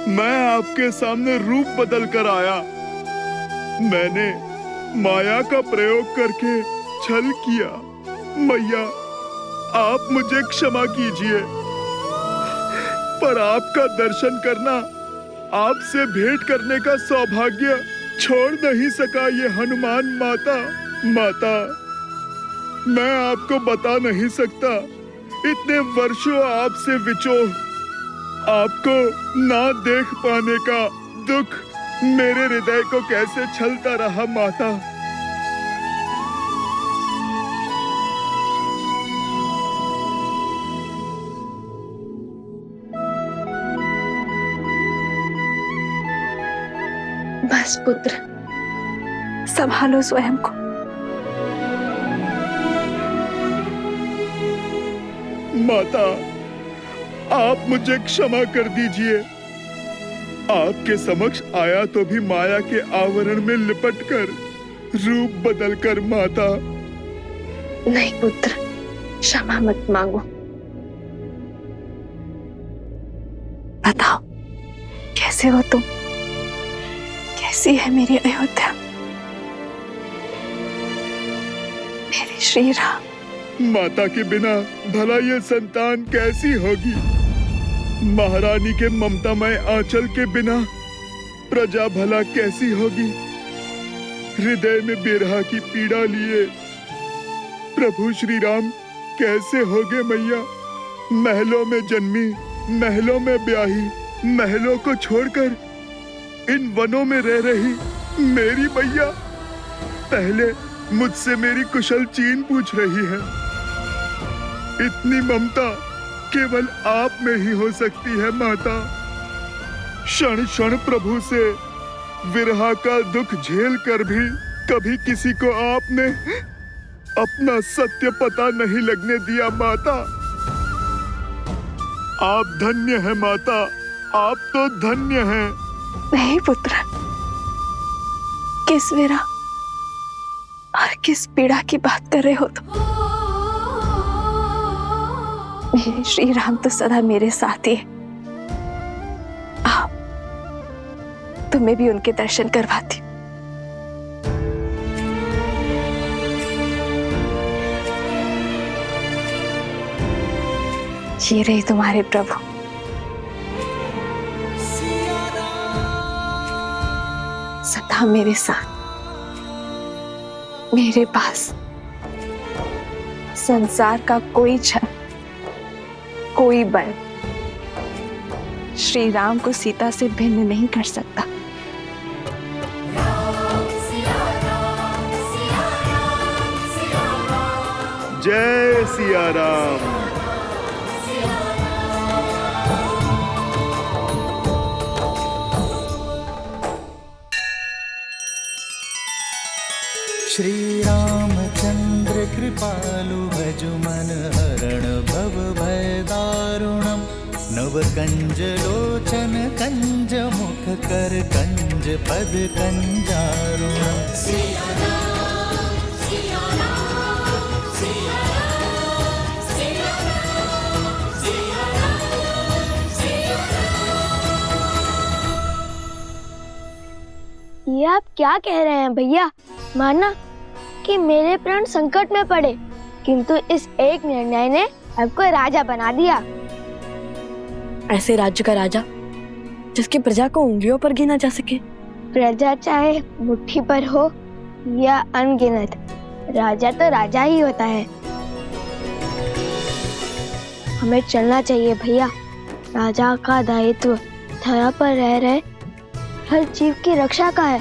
मैं आपके सामने रूप बदल कर आया। मैंने माया का प्रयोग करके छल किया। मैया, आप मुझे क्षमा कीजिए, पर आपका दर्शन करना, आपसे भेंट करने का सौभाग्य छोड़ नहीं सका ये हनुमान माता। माता, मैं आपको बता नहीं सकता, इतने वर्षों आपसे विछोह, आपको ना देख पाने का दुख मेरे हृदय को कैसे छलता रहा माता। बस पुत्र, संभालो स्वयं को। माता, आप मुझे क्षमा कर दीजिए। आपके समक्ष आया तो भी माया के आवरण में लिपटकर, रूप बदलकर माता। नहीं पुत्र, क्षमा मत मांगो। बताओ, कैसे हो तुम? कैसी है मेरी अयोध्या, मेरे श्री राम? माता के बिना भला ये संतान कैसी होगी? महारानी के ममतामय आंचल के बिना प्रजा भला कैसी होगी? हृदय में बिरहा की पीड़ा लिए प्रभु श्री राम कैसे होगे मैया? महलों में जन्मी, महलों में ब्याही, महलों को छोड़कर इन वनों में रह रही मेरी मैया पहले मुझसे मेरी कुशल चीन पूछ रही है। इतनी ममता केवल आप में ही हो सकती है माता। क्षण क्षण प्रभु से विरहा का दुख झेल कर भी कभी किसी को आपने अपना सत्य पता नहीं लगने दिया माता। आप धन्य हैं माता, आप तो धन्य हैं। नहीं पुत्र, किस विरह और किस पीड़ा की बात कर रहे हो तुम? मेरे श्री राम तो सदा मेरे साथ ही है। आओ, तुम्हें भी उनके दर्शन करवाती। ये रहे तुम्हारे प्रभु। सदा मेरे साथ, मेरे पास। संसार का कोई क्षण, कोई बल श्री राम को सीता से भिन्न नहीं कर सकता। जय सिया राम। श्री रामचंद्र कृपालु भजु मन हरण भव भय दारुणम। नव कंज लोचन कंज मुख कर कंज पद कंजारुणम। ये आप क्या कह रहे हैं भैया? माना कि मेरे प्राण संकट में पड़े, किंतु इस एक निर्णय ने आपको राजा बना दिया। ऐसे राज्य का राजा जिसकी प्रजा को उंगलियों पर गिना जा सके। प्रजा चाहे मुट्ठी पर हो या अनगिनत, राजा तो राजा ही होता है। हमें चलना चाहिए भैया। राजा का दायित्व धरा पर रह रहे हर जीव की रक्षा का है,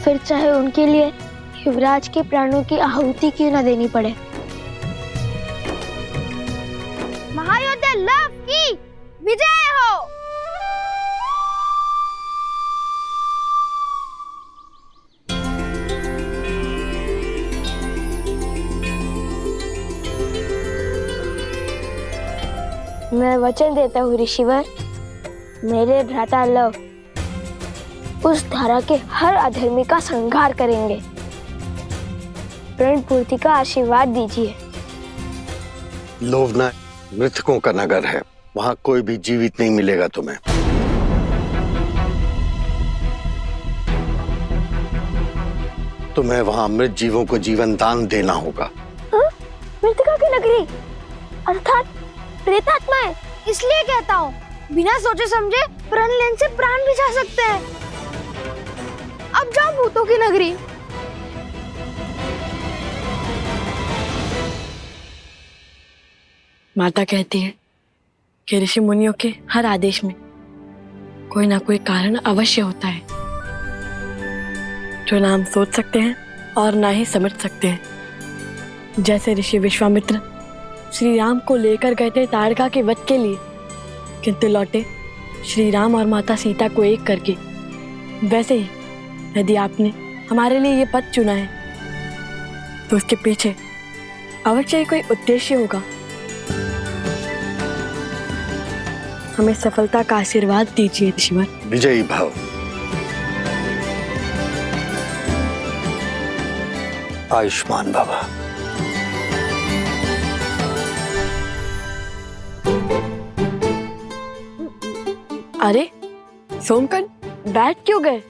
फिर चाहे उनके लिए युवराज के प्राणों की आहुति क्यों न देनी पड़े। महायोद्धा लव की विजय हो। मैं वचन देता हूँ ऋषिवर, मेरे भ्राता लव उस धारा के हर अधर्मी का संहार करेंगे। प्रण पूर्ति का आशीर्वाद दीजिए। लोभना मृतकों का नगर है, वहां कोई भी जीवित नहीं मिलेगा तुम्हें। तुम्हें वहां मृत जीवों को जीवन दान देना होगा। मृतिका की नगरी अर्थात प्रेतात्माएं। इसलिए कहता हूँ, बिना सोचे समझे प्रण लेने से प्राण भी जा सकते हैं। अब जाओ भूतों की नगरी। माता कहती है कि ऋषि मुनियों के हर आदेश में कोई ना कोई कारण अवश्य होता है, जो ना हम सोच सकते हैं और ना ही समझ सकते हैं। जैसे ऋषि विश्वामित्र श्री राम को लेकर गए थे ताड़का के वध के लिए, किंतु लौटे श्री राम और माता सीता को एक करके, वैसे ही यदि आपने हमारे लिए ये पथ चुना है तो उसके पीछे अवश्य ही कोई उद्देश्य होगा। हमें सफलता का आशीर्वाद दीजिए ईश्वर। विजयी भव। आयुष्मान भव। अरे सोमकन, बैठ क्यों गए?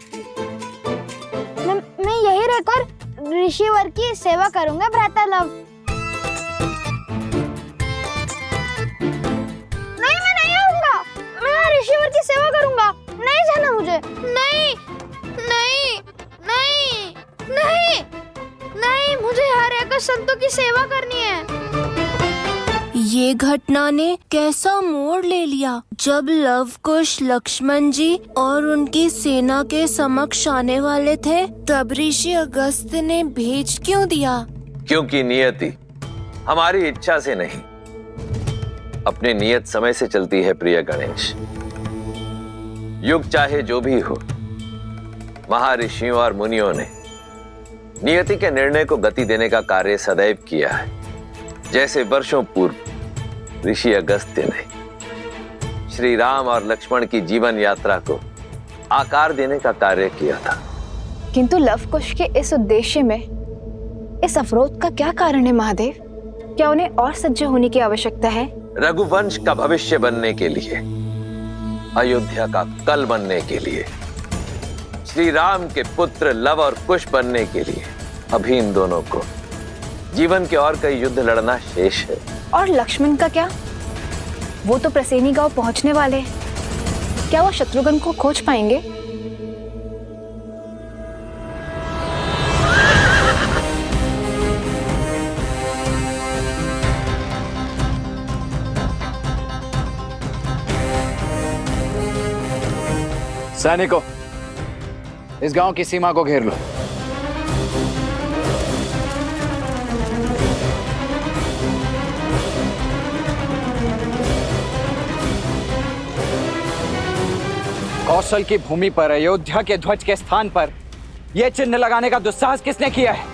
मैं यही रहकर ऋषिवर की सेवा करूंगा भ्राता लव। नहीं, मैं नहीं आऊंगा। मैं ऋषिवर की सेवा करूंगा। नहीं जाना मुझे। नहीं नहीं नहीं नहीं नहीं, मुझे यहाँ रहकर संतों की सेवा करनी है। ये घटना ने कैसा मोड़ ले लिया जब लव कुश लक्ष्मण जी और उनकी सेना के समक्ष आने वाले थे, तब ऋषि अगस्त ने भेज क्यों दिया? क्योंकि नियति हमारी इच्छा से नहीं, अपने नियत समय से चलती है प्रिय गणेश। युग चाहे जो भी हो, महर्षियों और मुनियों ने नियति के निर्णय को गति देने का कार्य सदैव किया है। जैसे वर्षों पूर्व ऋषि अगस्त्य ने श्री राम और लक्ष्मण की जीवन यात्रा को आकार देने का कार्य किया था। किंतु लवकुश के इस उद्देश्य में इस अवरोध का क्या कारण है महादेव? क्या उन्हें और सज्ज होने की आवश्यकता है? रघुवंश का भविष्य बनने के लिए, अयोध्या का कल बनने के लिए, श्री राम के पुत्र लव और कुश बनने के लिए अभी इन दोनों को जीवन के और कई युद्ध लड़ना शेष है। और लक्ष्मण का क्या? वो तो प्रसेनी गांव पहुंचने वाले हैं। क्या वो शत्रुघ्न को खोज पाएंगे? सैनिकों, इस गांव की सीमा को घेर लो। कौशल की भूमि पर अयोध्या के ध्वज के स्थान पर यह चिन्ह लगाने का दुस्साहस किसने किया है?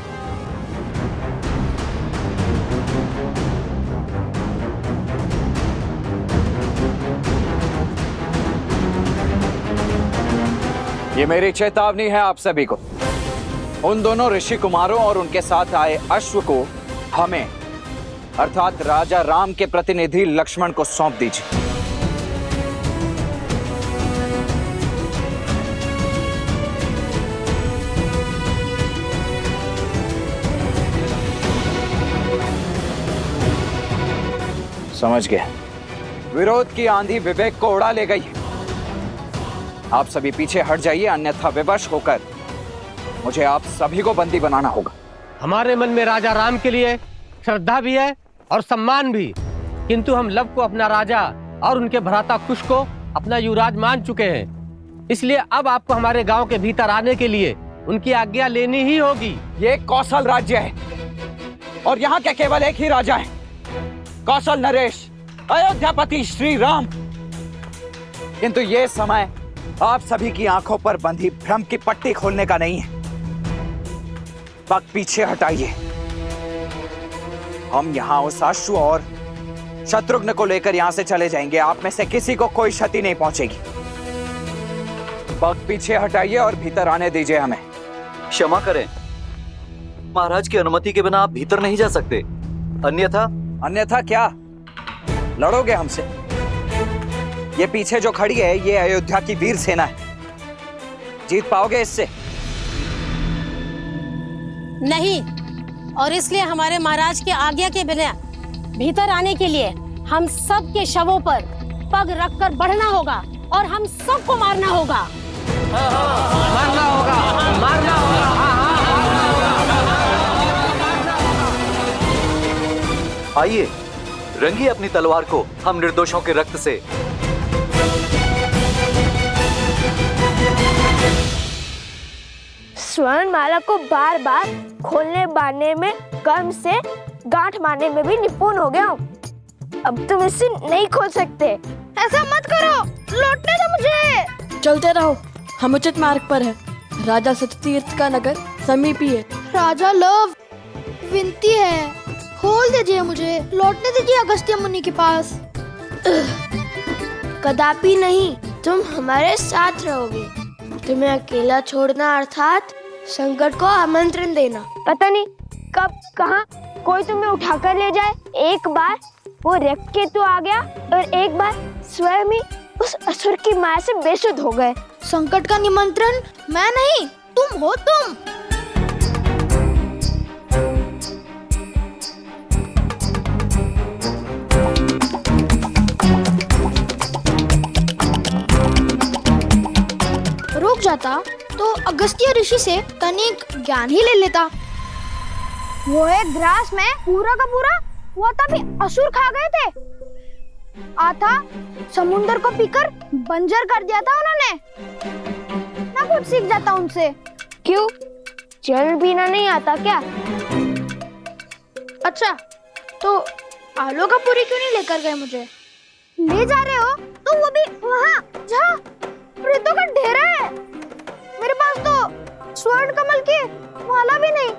ये मेरी चेतावनी है आप सभी को। उन दोनों ऋषि कुमारों और उनके साथ आए अश्व को हमें अर्थात राजा राम के प्रतिनिधि लक्ष्मण को सौंप दीजिए। समझ गए। विरोध की आंधी विवेक को उड़ा ले गई। आप सभी पीछे हट जाइए, अन्यथा विवश होकर मुझे आप सभी को बंदी बनाना होगा। हमारे मन में राजा राम के लिए श्रद्धा भी है और सम्मान भी, किंतु हम लव को अपना राजा और उनके भ्राता कुश को अपना युवराज मान चुके हैं। इसलिए अब आपको हमारे गांव के भीतर आने के लिए उनकी आज्ञा लेनी ही होगी। ये कौशल राज्य है और यहाँ के केवल एक ही राजा है, कौशल नरेश, अयोध्यापति श्री राम। किंतु ये समय आप सभी की आंखों पर बंधी भ्रम की पट्टी खोलने का नहीं है। पग पीछे हटाइए। हम यहाँ उस अश्व और शत्रुघ्न को लेकर यहाँ से चले जाएंगे। आप में से किसी को कोई क्षति नहीं पहुंचेगी। पग पीछे हटाइए और भीतर आने दीजिए हमें। क्षमा करें, महाराज की अनुमति के बिना आप भीतर नहीं जा सकते। अन्यथा क्या? लड़ोगे हमसे? ये पीछे जो खड़ी है ये अयोध्या की वीर सेना है। जीत पाओगे इससे? नहीं, और इसलिए हमारे महाराज के आज्ञा के बिना भीतर आने के लिए हम सब के शवों पर पग रखकर बढ़ना होगा और हम सबको मारना होगा। मारना होगा, मारना होगा। आइए, रंगिए अपनी तलवार को हम निर्दोषों के रक्त से। स्वर्ण माला को बार बार खोलने बांधने में कम से गांठ मारने में भी निपुण हो गया हूँ। अब तुम इसे नहीं खोल सकते। ऐसा मत करो, लौटने दो मुझे। चलते रहो, हम उचित मार्ग पर है। राजा सत्यतीर्थ का नगर समीप ही है। राजा लव, विनती है, खोल दीजिए मुझे, लौटने दीजिए अगस्त्य मुनि के पास। कदापि नहीं, तुम हमारे साथ रहोगे। तुम्हें अकेला छोड़ना अर्थात संकट को आमंत्रण देना। पता नहीं कब कहाँ कोई तुम्हें उठाकर ले जाए। एक बार वो रक्तकेतु आ गया और एक बार स्वयं ही उस असुर की माया से बेसुध हो गए। संकट का निमंत्रण मैं नहीं, तुम हो तुम। रुक जाता तो अगस्त्य ऋषि से तनिक ज्ञान ही ले लेता। वो एक ग्रास में पूरा का पूरा वो तभी असुर खा गए थे। आता समुंदर को पीकर बंजर कर दिया था उन्होंने। ना कुछ सीख जाता उनसे। क्यों, जल पीना नहीं आता क्या? अच्छा, तो आलोकापुरी क्यों नहीं लेकर गए मुझे? ले जा रहे हो तो वो भी वहाँ जहाँ प्रेतों का डेरा है। मेरे पास तो स्वर्ण कमल की माला भी नहीं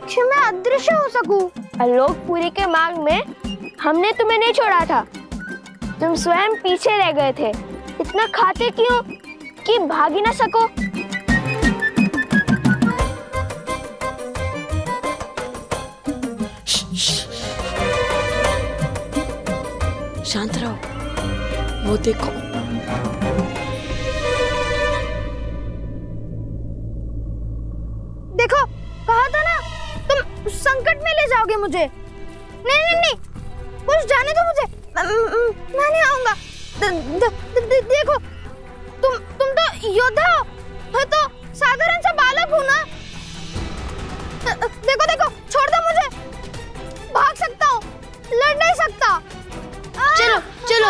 कि मैं अदृश्य हो सकूं। आलोकपुरी के मार्ग में हमने तुम्हें नहीं छोड़ा था, तुम स्वयं पीछे रह गए थे। इतना खाते क्यों कि भाग ही ना सको? शांत रहो, वो देखो। देखो, कहा था ना तुम संकट में ले जाओगे मुझे। नहीं नहीं नहीं, कुछ जाने दो मुझे, मैं नहीं आऊंगा। देखो, तुम तो योद्धा हो, मैं तो साधारण सा बालक हूँ ना। देखो देखो, छोड़ दो मुझे, भाग सकता हूँ, लड़ नहीं सकता। चलो चलो,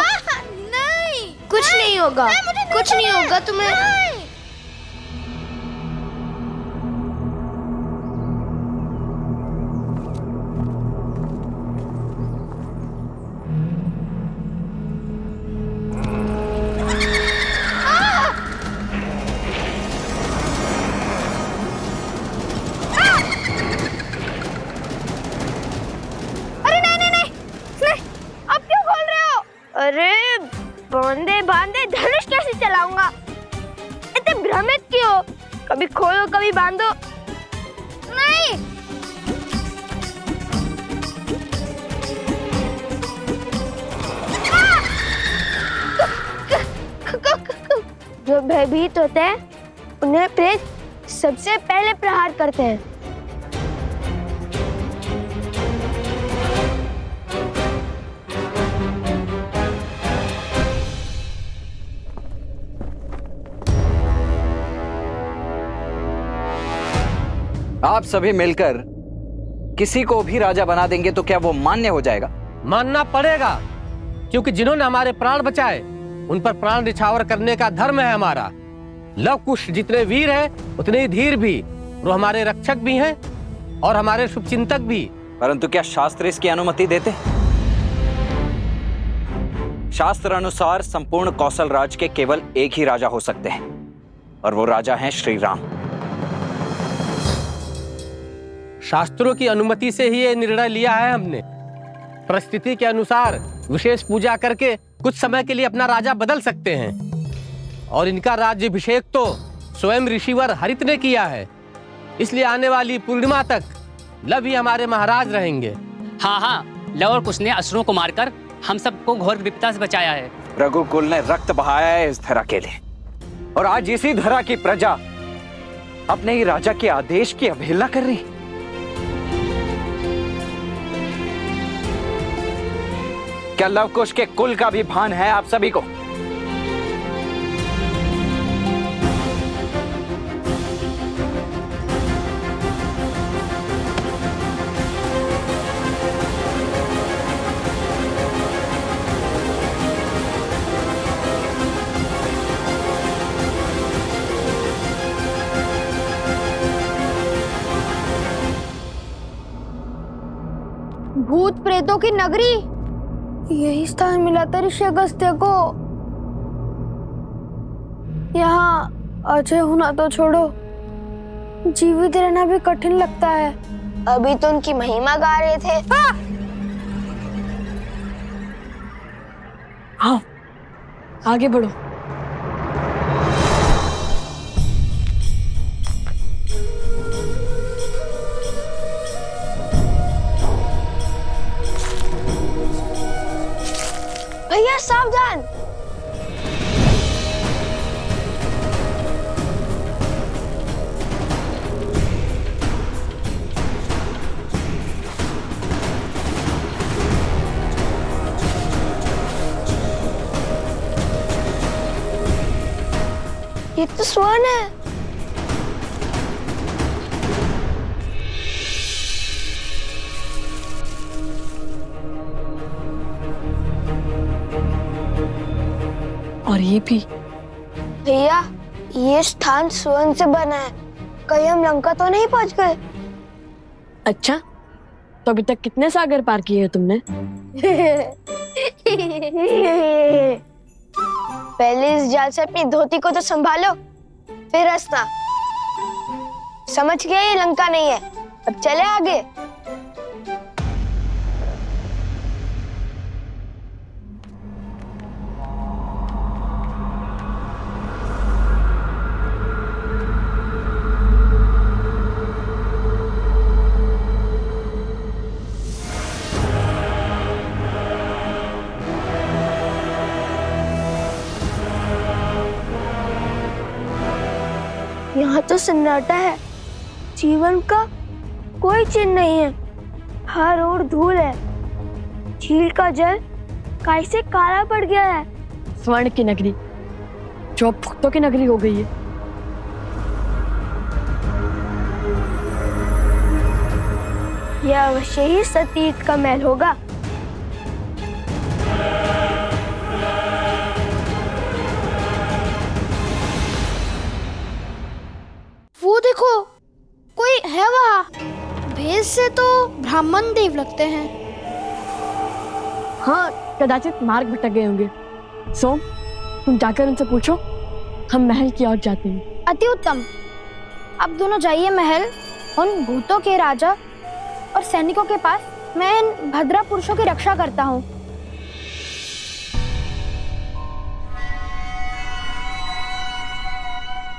नहीं, कुछ नहीं होगा, कुछ नहीं होगा तुम्हें। अरे बांधे बांधे धनुष कैसे चलाऊंगा? इतने भ्रमित क्यों? कभी खोलो कभी बांधो। नहीं, जो भयभीत होते हैं उन्हें प्रेत सबसे पहले प्रहार करते हैं। आप सभी मिलकर किसी को भी राजा बना देंगे तो क्या वो मान्य हो जाएगा? मानना पड़ेगा, क्योंकि जिन्होंने हमारे प्राण बचाए उन पर प्राण निछावर करने का धर्म है हमारा। लव कुश जितने वीर हैं उतने ही धीर भी, वो हमारे रक्षक भी हैं और हमारे शुभचिंतक भी। परंतु क्या शास्त्र इसकी अनुमति देते? शास्त्र अनुसार संपूर्ण कौशल राज के केवल एक ही राजा हो सकते हैं और वो राजा हैं श्री राम। शास्त्रों की अनुमति से ही ये निर्णय लिया है हमने। परिस्थिति के अनुसार विशेष पूजा करके कुछ समय के लिए अपना राजा बदल सकते हैं और इनका राज्याभिषेक तो स्वयं ऋषिवर हरित ने किया है। इसलिए आने वाली पूर्णिमा तक लव ही हमारे महाराज रहेंगे। हाँ हाँ, लव और कुश ने असुरों को मारकर हम सबको घोर विपदा से बचाया है। रघुकुल ने रक्त बहाया है इस धरा के लिए, और आज इसी धरा की प्रजा अपने ही राजा के आदेश की अवहेलना कर रही। क्या लवकुश के कुल का भी भान है आप सभी को? भूत प्रेतों की नगरी, यही स्थान मिला था ऋषि अगस्त्य को। यहाँ अजय होना तो छोड़ो, जीवित रहना भी कठिन लगता है। अभी तो उनकी महिमा गा रहे थे। हाँ, आगे बढ़ो। भैया सावधान। ये तो स्वर्ण है। और ये भी। भैया, ये स्थान स्वर्ण से बना है। कहीं हम लंका तो नहीं पहुंच गए? अच्छा, तो अभी तक कितने सागर पार किए हैं तुमने? पहले इस जाल से अपनी धोती को तो संभालो, फिर हंसना। समझ गया ये लंका नहीं है। अब चले आगे। यहाँ तो सन्नाटा है, जीवन का कोई चिन्ह नहीं है। हर ओर धूल है। झील का जल कैसे काला पड़ गया है। स्वर्ण की नगरी जो अब भक्तों की नगरी हो गई है। यह अवश्य ही सतीर्थ का महल होगा। वो देखो, कोई है वहाँ। भेष से तो ब्राह्मण देव लगते हैं। हाँ, कदाचित मार्ग भटक गए होंगे। सोम, तुम जाकर उनसे पूछो, हम महल की ओर जाते हैं। अति उत्तम। अब दोनों जाइए महल। उन भूतों के राजा और सैनिकों के पास मैं इन भद्रा पुरुषों की रक्षा करता हूँ।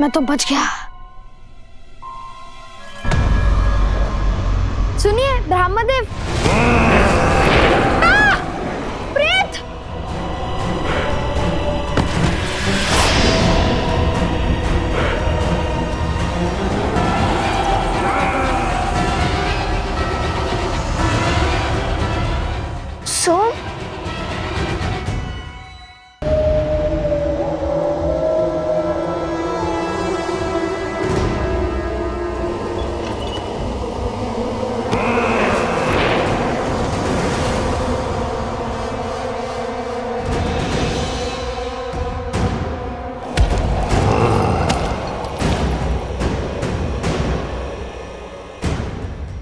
मैं तो बच गया। सुनिए ब्रह्मदेव। प्रेत! सोम,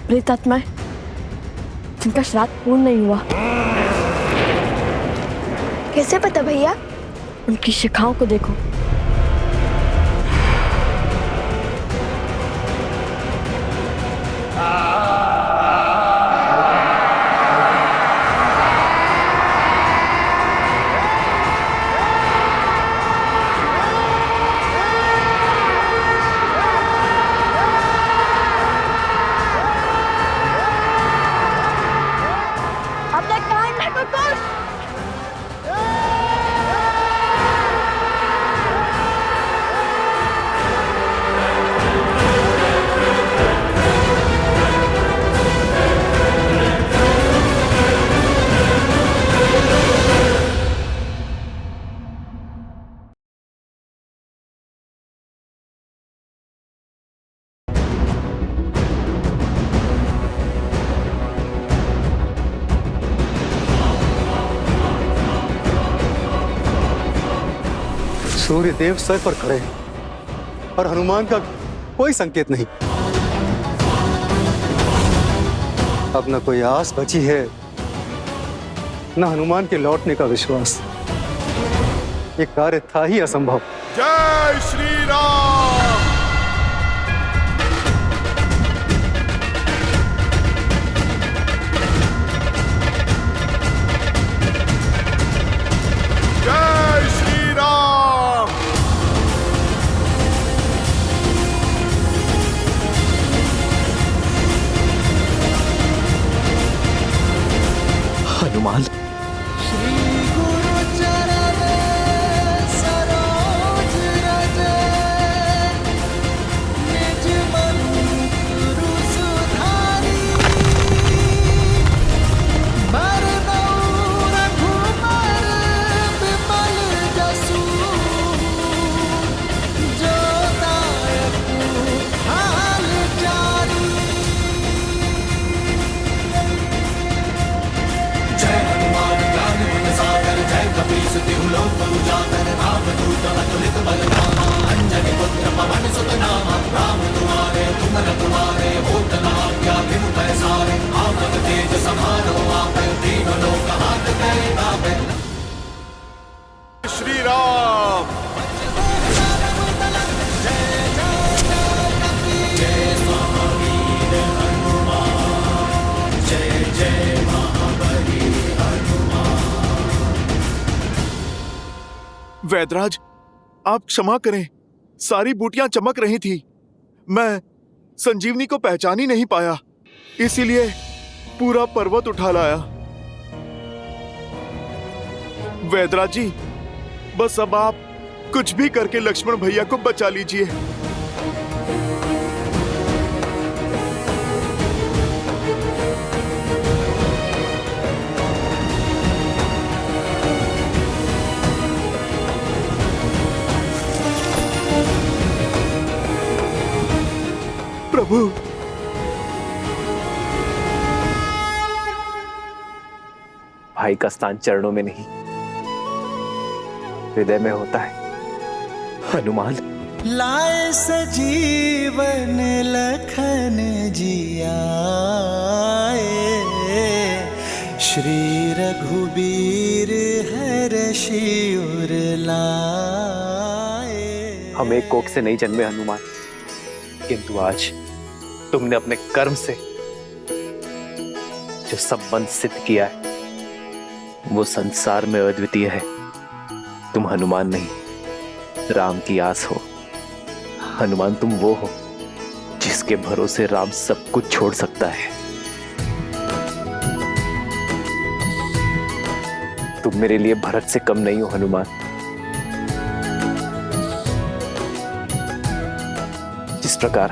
प्रेतात्माएं जिनका श्राद्ध पूर्ण नहीं हुआ। कैसे पता भैया? उनकी शिखाओं को देखो। सूर्यदेव सर पर खड़े हैं और हनुमान का कोई संकेत नहीं। अब न कोई आस बची है, न हनुमान के लौटने का विश्वास। ये कार्य था ही असंभव। जय श्री राम। जय श्री राम। हनुमान, श्री राम। वैदराज, आप क्षमा करें, सारी बूटियां चमक रही थी। मैं संजीवनी को पहचान ही नहीं पाया, इसीलिए पूरा पर्वत उठा लाया। वैदराज जी, बस अब आप कुछ भी करके लक्ष्मण भैया को बचा लीजिए। प्रभु, भाई का स्थान चरणों में नहीं, हृदय में होता है। हनुमान, लाए सजीवन लखन जियाए, श्री रघुबीर हर्षि उर लाए। हम एक कोख से नहीं जन्मे हनुमान, किंतु आज तुमने अपने कर्म से जो संबंध सिद्ध किया है वो संसार में अद्वितीय है। तुम हनुमान नहीं, राम की आस हो। हनुमान, तुम वो हो जिसके भरोसे राम सब कुछ छोड़ सकता है। तुम मेरे लिए भरत से कम नहीं हो हनुमान। जिस प्रकार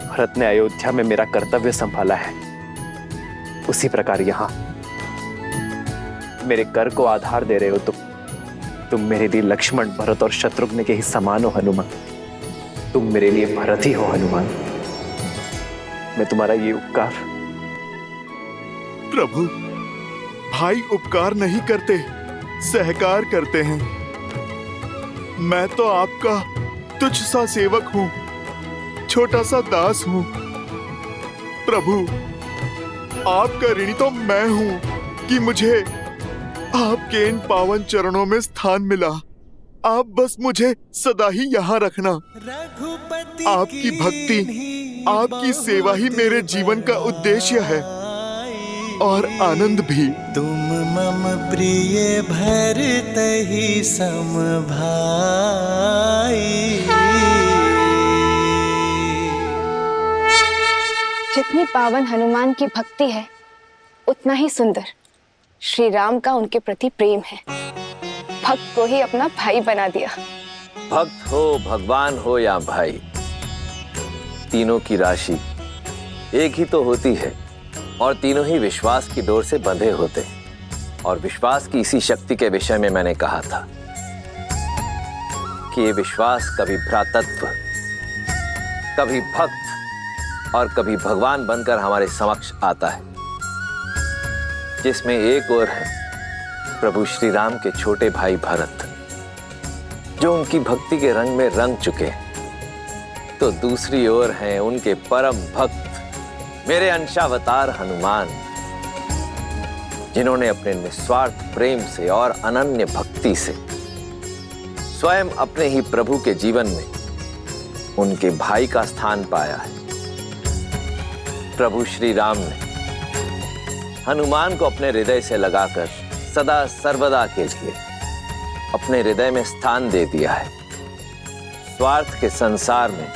भरत ने अयोध्या में मेरा कर्तव्य संभाला है, उसी प्रकार यहां मेरे कर को आधार दे रहे हो। तुम मेरे लिए लक्ष्मण, भरत और शत्रुघ्न के ही समान हो हनुमान। तुम मेरे लिए भरत ही हो हनुमान। मैं तुम्हारा ये उपकार। प्रभु, भाई उपकार नहीं करते, सहकार करते हैं। मैं तो आपका तुच्छ सा सेवक हूं, छोटा सा दास हूं। प्रभु, आपका ऋणी तो मैं हूं कि मुझे आपके इन पावन चरणों में स्थान मिला। आप बस मुझे सदा ही यहाँ रखना। आपकी भक्ति, आपकी सेवा ही मेरे जीवन का उद्देश्य है और आनंद भी। तुम मम प्रिय भरत ही सम भाई। जितनी पावन हनुमान की भक्ति है, उतना ही सुंदर श्री राम का उनके प्रति प्रेम है। भक्त को ही अपना भाई बना दिया। भक्त हो, भगवान हो या भाई, तीनों की राशि एक ही तो होती है और तीनों ही विश्वास की डोर से बंधे होते हैं। और विश्वास की इसी शक्ति के विषय में मैंने कहा था कि ये विश्वास कभी भ्रातृत्व, कभी भक्त और कभी भगवान बनकर हमारे समक्ष आता है, जिसमें एक और है प्रभु श्री राम के छोटे भाई भरत, जो उनकी भक्ति के रंग में रंग चुके हैं, तो दूसरी ओर हैं उनके परम भक्त मेरे अंशावतार हनुमान, जिन्होंने अपने निस्वार्थ प्रेम से और अनन्य भक्ति से स्वयं अपने ही प्रभु के जीवन में उनके भाई का स्थान पाया है। प्रभु श्री राम ने हनुमान को अपने हृदय से लगाकर सदा सर्वदा के लिए अपने हृदय में स्थान दे दिया है। स्वार्थ के संसार में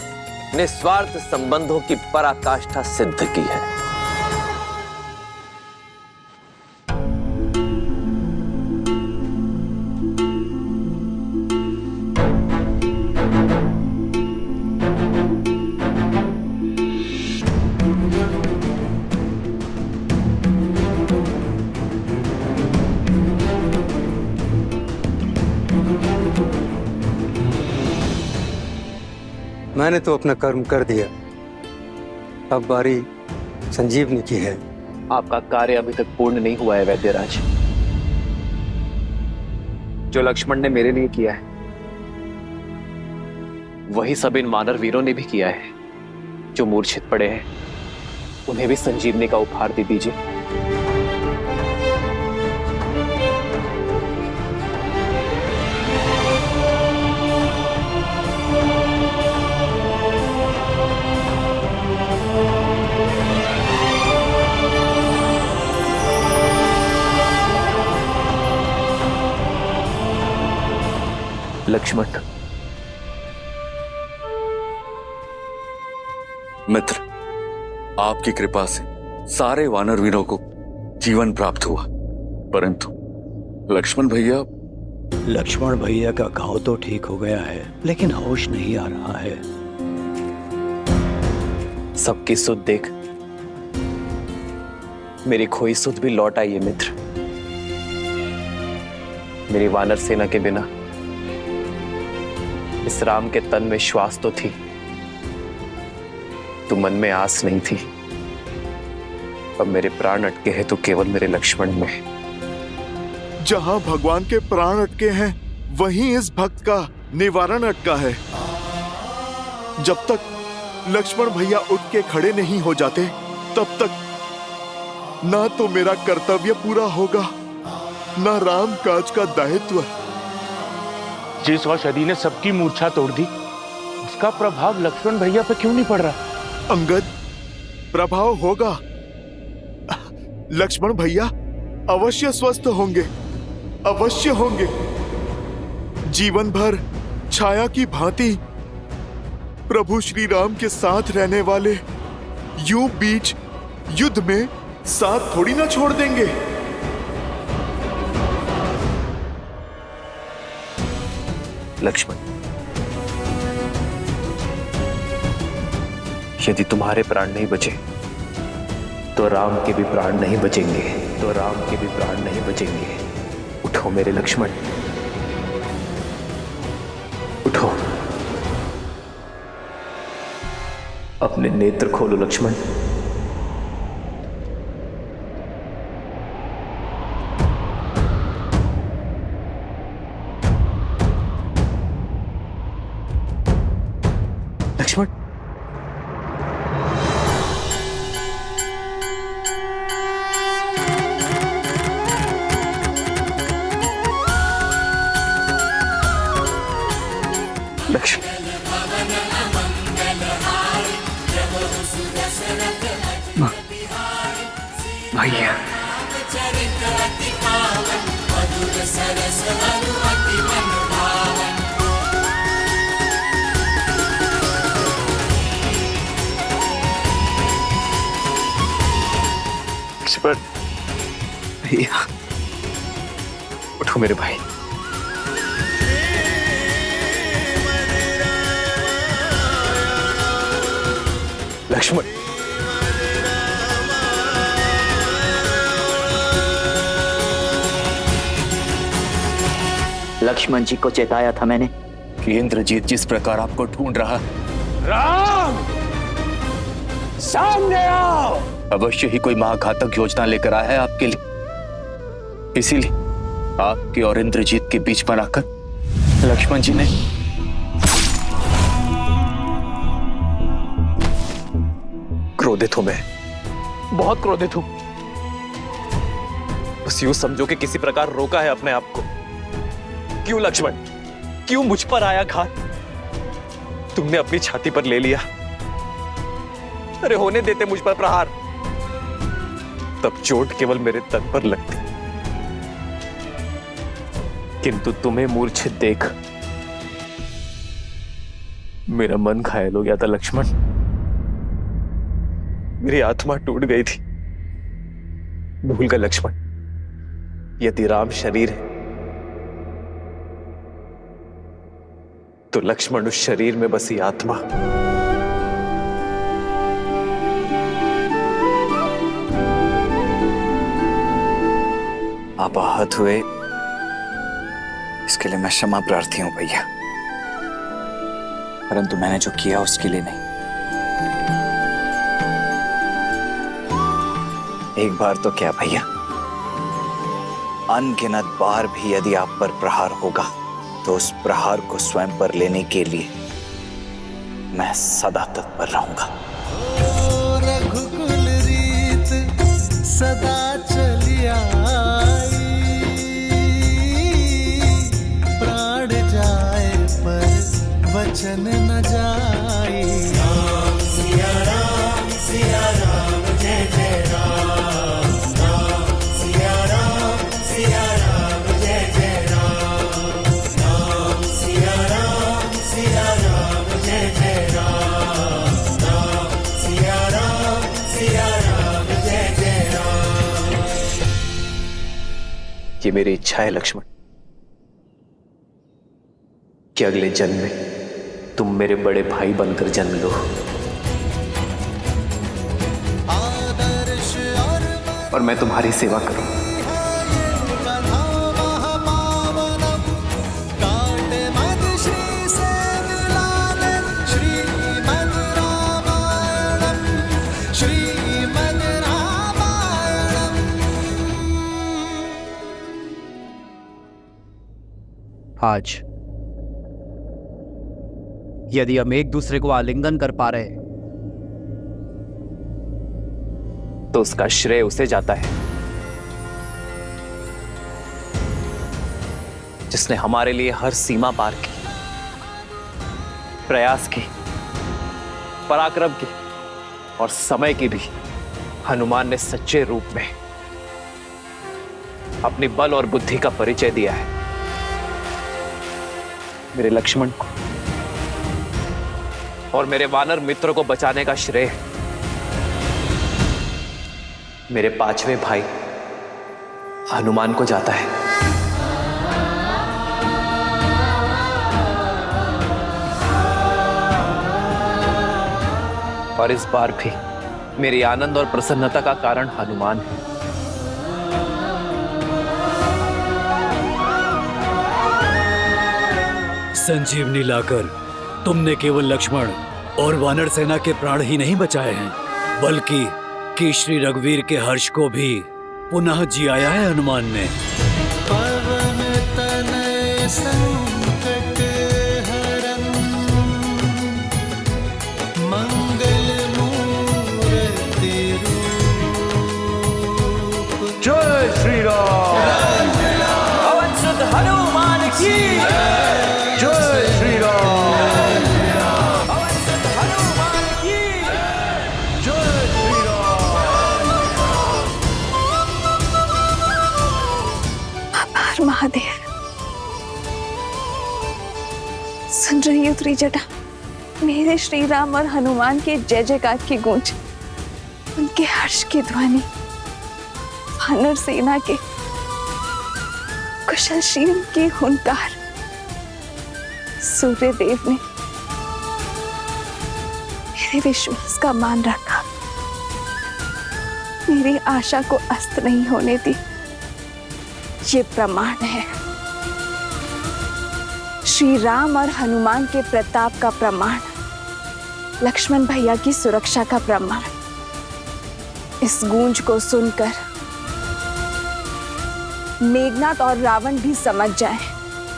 निस्वार्थ संबंधों की पराकाष्ठा सिद्ध की है। मैंने तो अपना कर्म कर दिया, अब बारी संजीवनी की है। आपका कार्य अभी तक पूर्ण नहीं हुआ है वैद्यराज। जो लक्ष्मण ने मेरे लिए किया है वही सब इन वानर वीरों ने भी किया है। जो मूर्छित पड़े हैं उन्हें भी संजीवनी का उपहार दे दीजिए। लक्ष्मण, मित्र, आपकी कृपा से सारे वानर वीरों को जीवन प्राप्त हुआ, परंतु लक्ष्मण भैया का घाव तो ठीक हो गया है, लेकिन होश नहीं आ रहा है। सबकी सुध देख मेरी खोई सुध भी लौट आई है मित्र। मेरी वानर सेना के बिना इस राम के तन में श्वास तो थी, तो मन में आस नहीं थी। अब मेरे प्राण अटके हैं तो केवल मेरे लक्ष्मण में। जहां भगवान के प्राण अटके हैं वहीं इस भक्त का निवारण अटका है। जब तक लक्ष्मण भैया उठ के खड़े नहीं हो जाते, तब तक ना तो मेरा कर्तव्य पूरा होगा, ना राम काज का दायित्व। जिस औषधि ने सबकी मूर्छा तोड़ दी, उसका प्रभाव लक्ष्मण भैया पे क्यों नहीं पड़ रहा? अंगद, प्रभाव होगा। लक्ष्मण भैया अवश्य स्वस्थ होंगे, अवश्य होंगे। जीवन भर छाया की भांति प्रभु श्री राम के साथ रहने वाले यूं बीच युद्ध में साथ थोड़ी ना छोड़ देंगे। लक्ष्मण, यदि तुम्हारे प्राण नहीं बचे तो राम के भी प्राण नहीं बचेंगे, तो राम के भी प्राण नहीं बचेंगे। उठो मेरे लक्ष्मण, उठो, अपने नेत्र खोलो लक्ष्मण। लक्ष्मण, भैया भैया, उठो मेरे भाई। लक्ष्मण, लक्ष्मण जी को चेताया था मैंने कि इंद्रजीत जिस प्रकार आपको ढूंढ रहा। राम, सामने आओ। अवश्य ही कोई महाघातक योजना लेकर आया है आपके लिए, इसीलिए आपके और इंद्रजीत के बीच बनाकर लक्ष्मण जी ने क्रोधित हूं मैं, बहुत क्रोधित हूं। बस यूं समझो कि किसी प्रकार रोका है अपने आप को। क्यों लक्ष्मण, क्यों मुझ पर आया घात? तुमने अपनी छाती पर ले लिया। अरे होने देते मुझ पर प्रहार, तब चोट केवल मेरे तन पर लगती, किंतु तुम्हें मूर्छित देख मेरा मन घायल हो गया था लक्ष्मण। मेरी आत्मा टूट गई थी। भूल गए लक्ष्मण, यदि राम शरीर है तो लक्ष्मण उस शरीर में बसी आत्मा। आप आहत हुए, इसके लिए मैं क्षमा प्रार्थी हूं भैया, परंतु मैंने जो किया उसके लिए नहीं। एक बार तो क्या भैया, अनगिनत बार भी यदि आप पर प्रहार होगा तो उस प्रहार को स्वयं पर लेने के लिए मैं सदा तत्पर रहूंगा। रघुकुल रीत सदा चली आई, प्राण जाए पर वचन न जाए। राम सिया राम जय जय राम, राम सिया राम जय जय राम, राम सिया राम जय जय राम, राम सिया राम जय जय राम। ये मेरी इच्छा है लक्ष्मण कि अगले जन्म में तुम मेरे बड़े भाई बनकर जन्म लो और मैं तुम्हारी सेवा करूं। आज यदि हम एक दूसरे को आलिंगन कर पा रहे तो उसका श्रेय उसे जाता है जिसने हमारे लिए हर सीमा पार की, प्रयास की, पराक्रम की और समय की भी। हनुमान ने सच्चे रूप में अपनी बल और बुद्धि का परिचय दिया है। मेरे लक्ष्मण को और मेरे वानर मित्रों को बचाने का श्रेय मेरे पांचवें भाई हनुमान को जाता है। और इस बार भी मेरी आनंद और प्रसन्नता का कारण हनुमान है। संजीवनी लाकर तुमने केवल लक्ष्मण और वानर सेना के प्राण ही नहीं बचाए हैं, बल्कि कि श्री रघुवीर के हर्ष को भी पुनः जियाया है हनुमान ने। पवन तनय संकट हरन, मंगल मूर्ति रूप। जय श्री राम। पवन सुत हनुमान की जय श्री राम। महादेव, सुन रही हो त्रिजटा? मेरे श्री राम और हनुमान के जय जयकार की गूंज, उनके हर्ष की ध्वनि, वानर सेना के कुशलशील की हुंकार। सूर्य देव ने मेरे विश्वास का मान रखा, मेरी आशा को अस्त नहीं होने दी। ये प्रमाण है, श्री राम और हनुमान के प्रताप का प्रमाण, लक्ष्मण भैया की सुरक्षा का प्रमाण। इस गूंज को सुनकर मेघनाथ और रावण भी समझ जाएं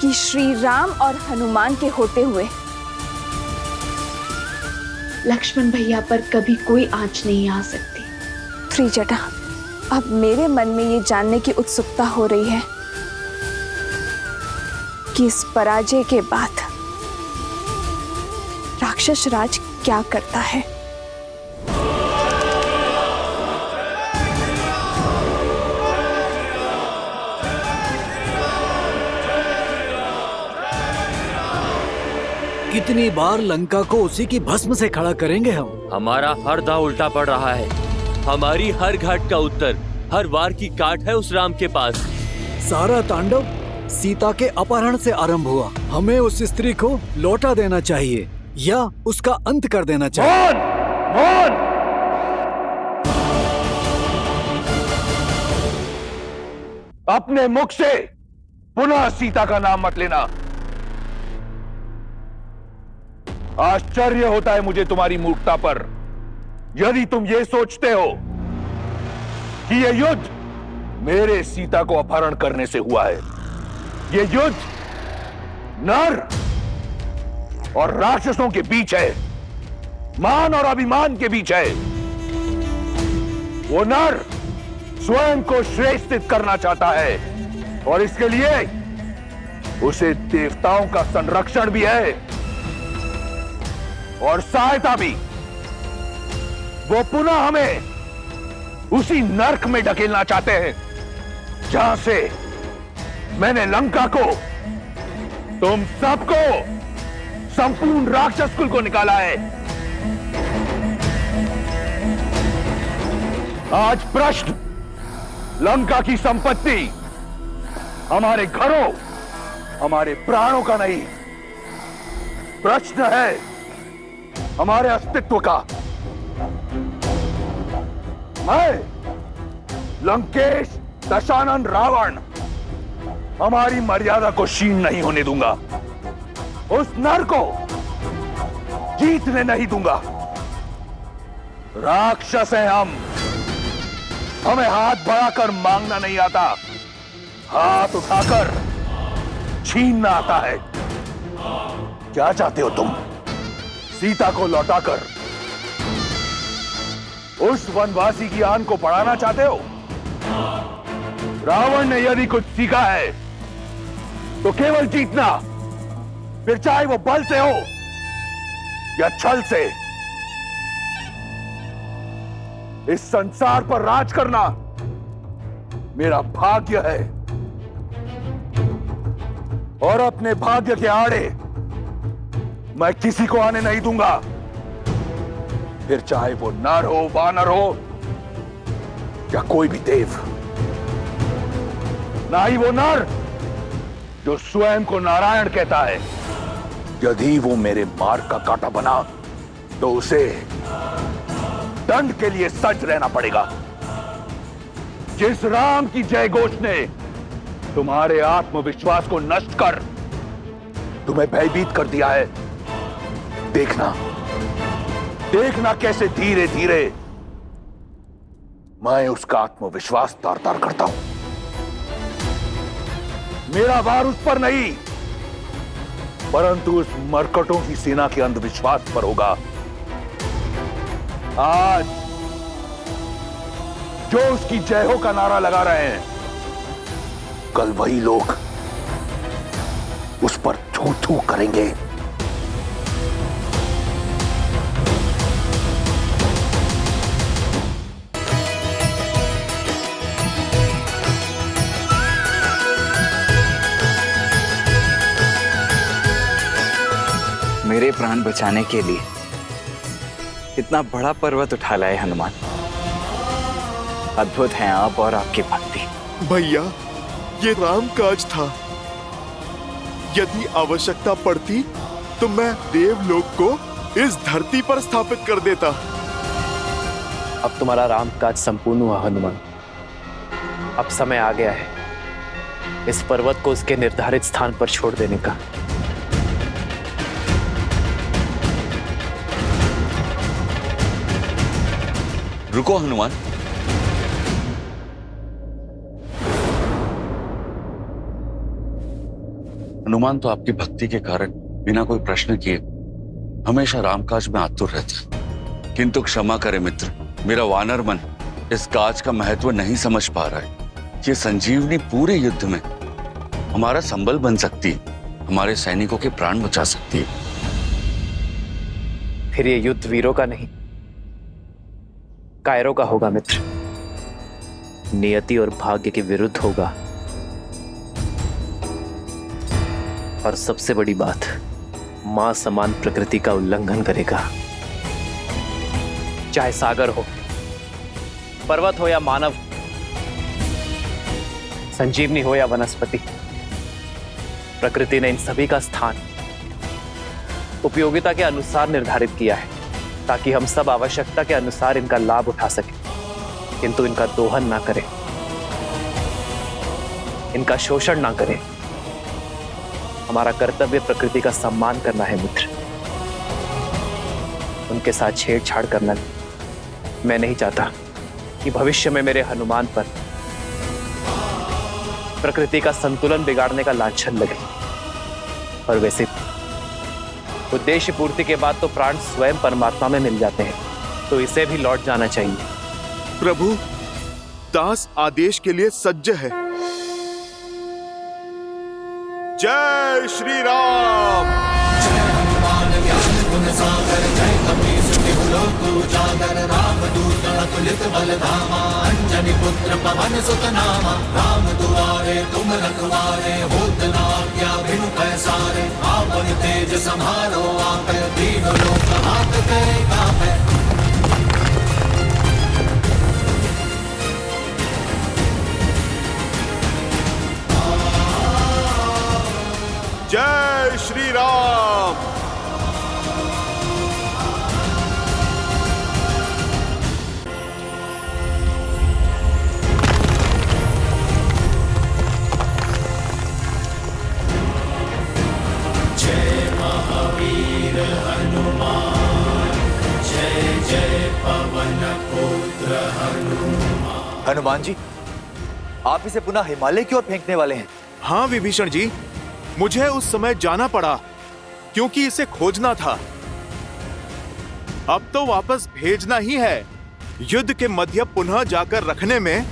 कि श्री राम और हनुमान के होते हुए लक्ष्मण भैया पर कभी कोई आंच नहीं आ सकती। त्रिजटा, अब मेरे मन में ये जानने की उत्सुकता हो रही है कि इस पराजय के बाद राक्षस राज क्या करता है। कितनी बार लंका को उसी की भस्म से खड़ा करेंगे हम? हमारा हर दांव उल्टा पड़ रहा है। हमारी हर घाट का उत्तर, हर वार की काट है उस राम के पास। सारा तांडव सीता के अपहरण से आरंभ हुआ। हमें उस स्त्री को लौटा देना चाहिए या उसका अंत कर देना चाहिए। मौन! अपने मुख से पुनः सीता का नाम मत लेना। आश्चर्य होता है मुझे तुम्हारी मूर्खता पर। यदि तुम ये सोचते हो कि यह युद्ध मेरे सीता को अपहरण करने से हुआ है, यह युद्ध नर और राक्षसों के बीच है, मान और अभिमान के बीच है। वो नर स्वयं को श्रेष्ठित करना चाहता है और इसके लिए उसे देवताओं का संरक्षण भी है और सहायता भी। वो पुनः हमें उसी नर्क में ढकेलना चाहते हैं जहां से मैंने लंका को, तुम सबको, संपूर्ण राक्षस कुल को निकाला है। आज प्रश्न लंका की संपत्ति, हमारे घरों, हमारे प्राणों का नहीं, प्रश्न है हमारे अस्तित्व का। मैं लंकेश दशानन रावण हमारी मर्यादा को क्षीण नहीं होने दूंगा। उस नर को जीतने नहीं दूंगा। राक्षस हैं हम, हमें हाथ बढ़ाकर मांगना नहीं आता, हाथ उठाकर छीनना आता है। क्या चाहते हो तुम? सीता को लौटाकर उस वनवासी की आन को बढ़ाना चाहते हो? रावण ने यदि कुछ सीखा है तो केवल जीतना, फिर चाहे वो बल से हो या छल से। इस संसार पर राज करना मेरा भाग्य है और अपने भाग्य के आड़े मैं किसी को आने नहीं दूंगा, फिर चाहे वो नर हो, वानर हो या कोई भी देव। ना ही वो नर जो स्वयं को नारायण कहता है। यदि वो मेरे मार्ग का कांटा बना तो उसे दंड के लिए सज्ज रहना पड़ेगा। जिस राम की जय घोष ने तुम्हारे आत्मविश्वास को नष्ट कर तुम्हें भयभीत कर दिया है, देखना, देखना कैसे धीरे धीरे मैं उसका आत्मविश्वास तार तार करता हूं। मेरा वार उस पर नहीं, परंतु उस मरकटों की सेना के अंधविश्वास पर होगा। आज जो उसकी जय हो का नारा लगा रहे हैं, कल वही लोग उस पर थू थू करेंगे। मेरे प्राण बचाने के लिए इतना बड़ा पर्वत उठा लाए हनुमान। अद्भुत हैं आप और आपकी भक्ति। भैया, ये राम काज था। यदि आवश्यकता पड़ती तो मैं देवलोक को इस धरती पर स्थापित कर देता। अब तुम्हारा राम काज संपूर्ण हुआ हनुमान। अब समय आ गया है इस पर्वत को उसके निर्धारित स्थान पर छोड़ देने का। रुको हनुमान, हनुमान तो आपकी भक्ति के कारण बिना कोई प्रश्न किए हमेशा रामकाज में आतुर रहता है। किंतु क्षमा करे मित्र, मेरा वानर मन इस काज का महत्व नहीं समझ पा रहा है। ये संजीवनी पूरे युद्ध में हमारा संबल बन सकती है, हमारे सैनिकों के प्राण बचा सकती है। फिर ये युद्ध वीरों का नहीं, कायरों का होगा मित्र। नियति और भाग्य के विरुद्ध होगा। और सबसे बड़ी बात, मां समान प्रकृति का उल्लंघन करेगा। चाहे सागर हो, पर्वत हो या मानव, संजीवनी हो या वनस्पति, प्रकृति ने इन सभी का स्थान उपयोगिता के अनुसार निर्धारित किया है, ताकि हम सब आवश्यकता के अनुसार इनका लाभ उठा सकें, किंतु इनका दोहन ना करें, इनका शोषण ना करें। हमारा कर्तव्य प्रकृति का सम्मान करना है मित्र, उनके साथ छेड़छाड़ करना नहीं। मैं नहीं चाहता कि भविष्य में मेरे हनुमान पर प्रकृति का संतुलन बिगाड़ने का लांछन लगे। और वैसे उद्देश्य पूर्ति के बाद तो प्राण स्वयं परमात्मा में मिल जाते हैं, तो इसे भी लौट जाना चाहिए। प्रभु, दास आदेश के लिए सज्ज है। जय श्री राम। जय हनुमान ज्ञान गुण सागर, जय कपीस तिहु लोक उजागर, राम दूत अतुलित बल धामा, अंजनी पुत्र पवन सुत नामा। राम दुआरे तुम रखवारे, होत न आज्ञा बिनु पैसारे। आपन तेज सम्हारो आपै, तीनों लोक हाथ करे कापै। जय श्री राम। जय महावीर हनुमान, जय जय पवन पुत्र हनुमान। हनुमान जी, आप इसे पुनः हिमालय की ओर फेंकने वाले हैं? हाँ विभीषण जी, मुझे उस समय जाना पड़ा क्योंकि इसे खोजना था। अब तो वापस भेजना ही है। युद्ध के मध्य पुनः जाकर रखने में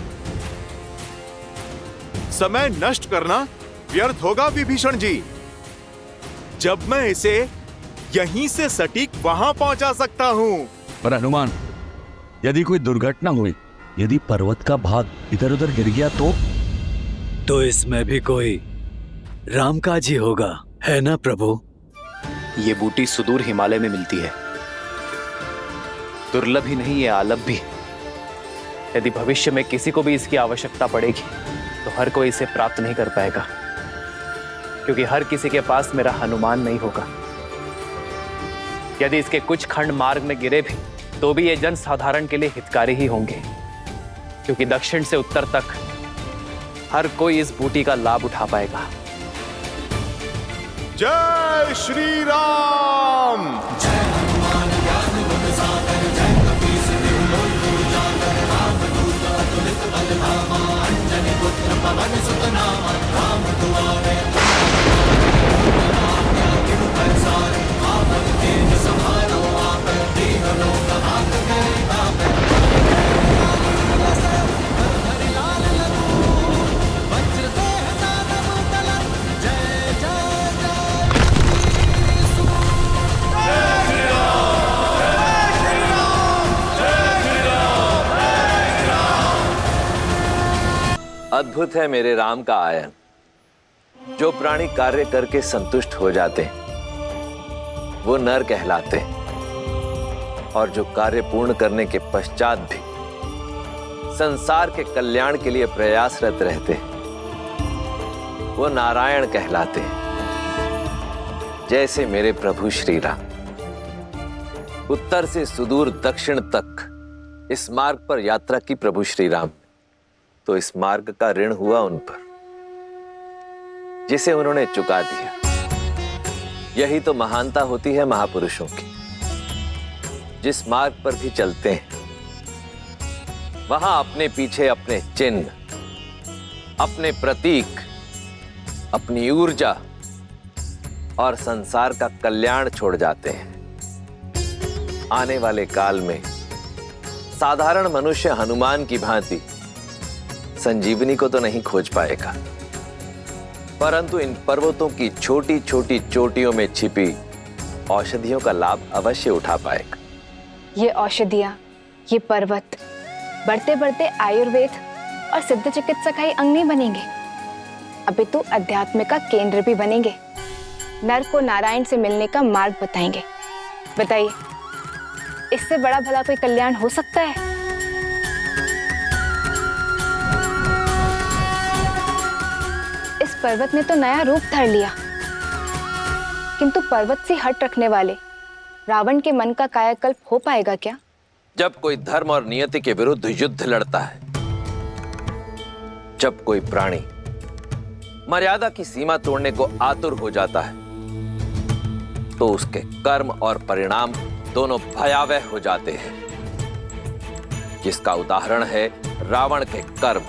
समय नष्ट करना व्यर्थ होगा विभीषण जी। जब मैं इसे यहीं से सटीक वहां पहुंचा सकता हूं। पर हनुमान, यदि कोई दुर्घटना हुई, यदि पर्वत का भाग इधर उधर गिर गया तो इसमें भी कोई रामकाज ही होगा, है ना प्रभु? ये बूटी सुदूर हिमालय में मिलती है, दुर्लभ ही नहीं ये आलभ भी। यदि भविष्य में किसी को भी इसकी आवश्यकता पड़ेगी तो हर कोई इसे प्राप्त नहीं कर पाएगा, क्योंकि हर किसी के पास मेरा हनुमान नहीं होगा। यदि इसके कुछ खंड मार्ग में गिरे भी तो भी ये जन साधारण के लिए हितकारी ही होंगे, क्योंकि दक्षिण से उत्तर तक हर कोई इस बूटी का लाभ उठा पाएगा। जय श्री राम। जय हनुमान ज्ञान गुण सागर, जय कपीस तिहु लोक उजागर, राम दूत अतुलित बल धामा, अंजनी पुत्र पवन सुत नामा। राम दुआरे बिनु पैसारे, आपन तेज सम्हारो आपै, तीनों लोक हाथ करे कापै। अद्भुत है मेरे राम का आयन। जो प्राणी कार्य करके संतुष्ट हो जाते हैं वो नर कहलाते हैं, और जो कार्य पूर्ण करने के पश्चात भी संसार के कल्याण के लिए प्रयासरत रहते हैं वो नारायण कहलाते हैं। जैसे मेरे प्रभु श्री राम उत्तर से सुदूर दक्षिण तक इस मार्ग पर यात्रा की प्रभु श्री राम, तो इस मार्ग का ऋण हुआ उन पर जिसे उन्होंने चुका दिया। यही तो महानता होती है महापुरुषों की। जिस मार्ग पर भी चलते हैं वहां अपने पीछे अपने चिन्ह, अपने प्रतीक, अपनी ऊर्जा और संसार का कल्याण छोड़ जाते हैं। आने वाले काल में साधारण मनुष्य हनुमान की भांति संजीवनी को तो नहीं खोज पाएगा, परंतु इन पर्वतों की छोटी छोटी चोटियों में छिपी औषधियों का लाभ अवश्य उठा पाएगा। ये औषधियाँ, ये पर्वत बढ़ते बढ़ते आयुर्वेद और सिद्ध चिकित्सा का ही अंग नहीं बनेंगे, अभी तो अध्यात्म का केंद्र भी बनेंगे। नर को नारायण से मिलने का मार्ग बताएंगे। बताइए, इससे बड़ा भला कोई कल्याण हो सकता है? इस पर्वत ने तो नया रूप धर लिया, किंतु पर्वत से हट रखने वाले रावण के मन का कायाकल्प हो पाएगा क्या? जब कोई धर्म और नियति के विरुद्ध युद्ध लड़ता है, जब कोई प्राणी मर्यादा की सीमा तोड़ने को आतुर हो जाता है, तो उसके कर्म और परिणाम दोनों भयावह हो जाते हैं, जिसका उदाहरण है रावण के कर्म।